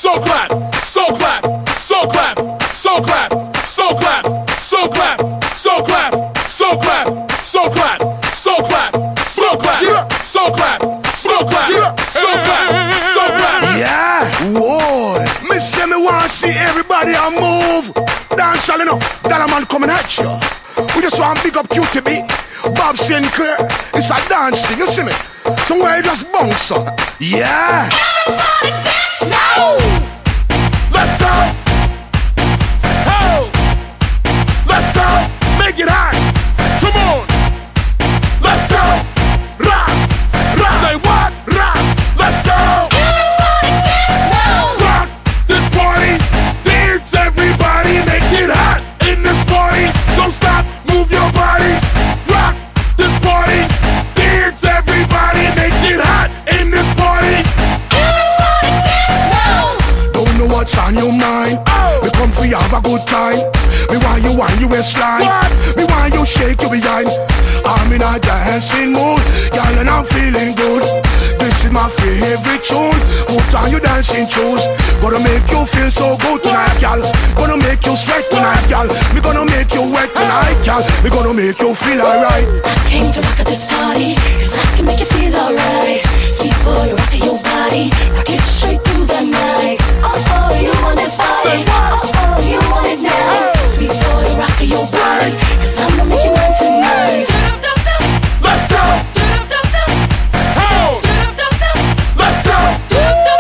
so clap, so clap, so clap, so clap, so clap, so clap, so clap, so clap, so clap, so clap, so clap, so clap, so clap, so clap, so clap. Yeah, whoa. Me say me want see everybody a move. Dance all enough, that a man coming at you. We just want big up QTB, Bob Sinclair. It's a dance thing, you see me? Somewhere you just bounce up. Yeah. Everybody dance now. Let's go. Oh, let's go. Make it hot. Come on. Let's go. Rock, rock. Say what? Rock. Let's go. Everybody dance now. Rock this party. Dance everybody. Make it hot in this party. Don't stop. Move your body. Rock this party. Dance everybody. Make it hot in this party. Everybody dance now. Don't know what's on your mind. We come for you have a good time. Me want you waistline. Me want you shake your behind. I'm in a dancing mood, girl, and I'm feeling good. This is my favorite tune. Put on your dancing shoes. Gonna make you feel so good tonight, girl. Gonna make you sweat tonight, girl. Me gonna make you wet tonight, girl. Me gonna make you feel alright. I came to rock at this party, cause I can make you feel alright. Sweet boy, you're rocking your body, rock it straight through the night. Oh, you want this body? Oh, you want it now. Sweet boy, you're rocking your body, cause I'm gonna make you mine tonight. Let's go. Oh, let's go.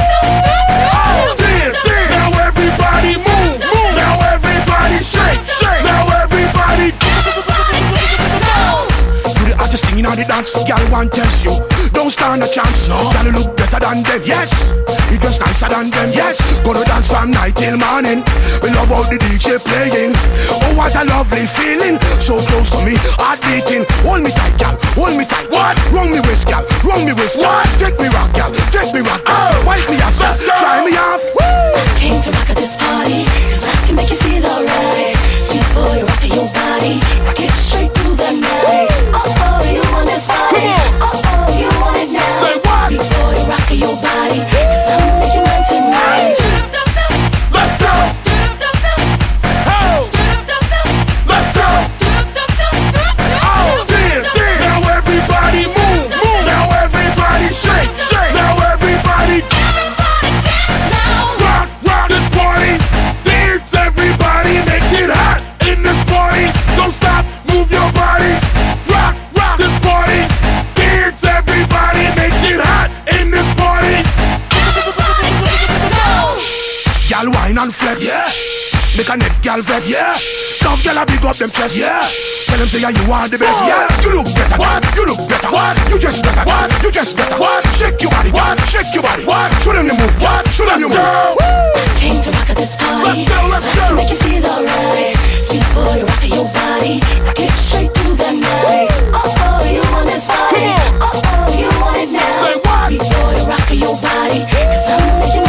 Oh, dance. Now everybody move. Now everybody shake. Now everybody. You the hottest thing in the dance, girl, want test you. Don't stand a chance, no. Girl, you look better than them, yes. You just nicer than them, yes. Gonna dance from night till morning. We love all the DJ playing. Oh, what a lovely feeling. So close to me, heart beating. Hold me tight, girl, hold me tight. What? Wrong me waist, girl, wrong me waist, girl. What? Take me rock, girl, take me rock, girl. Oh. Wipe me off, Let's go. try me off. I came to rock at this party, cause I can make you feel alright. Sweet boy, you're rocking your body, rock it straight through the night. Oh, you want this body? Oh, you want it now. Say what? Sweet boy, you're rocking your body, cause I'm gonna make you mine tonight. Let's go. Oh, let's go. Oh, dance. Now everybody move. Now everybody shake. Now everybody. dance now. Rock this party. Dance everybody. Make it hot in this party. Don't stop. Move your body. Rock this party. Dance everybody. Make it hot in this party. Girl, wine and flex, yeah. Make a neck, girl, vex, yeah. Love, girl, I big up them chest, yeah. Tell them say yeah, you are the best, yeah. You look better, What? You look better, What? You just better, What? You just better, What? Shake your body, What? Shake your body, What? Show them the move, What? Show them the Let's move. go. Came to rock at this party, Let's go, let's cause I can go. make you feel alright. Sweet boy, you're rocking your body, rock it straight through the night. Oh, you want this body? Come Oh, you want it now. Say what? Sweet boy, you're rocking your body, cause I'm gonna make you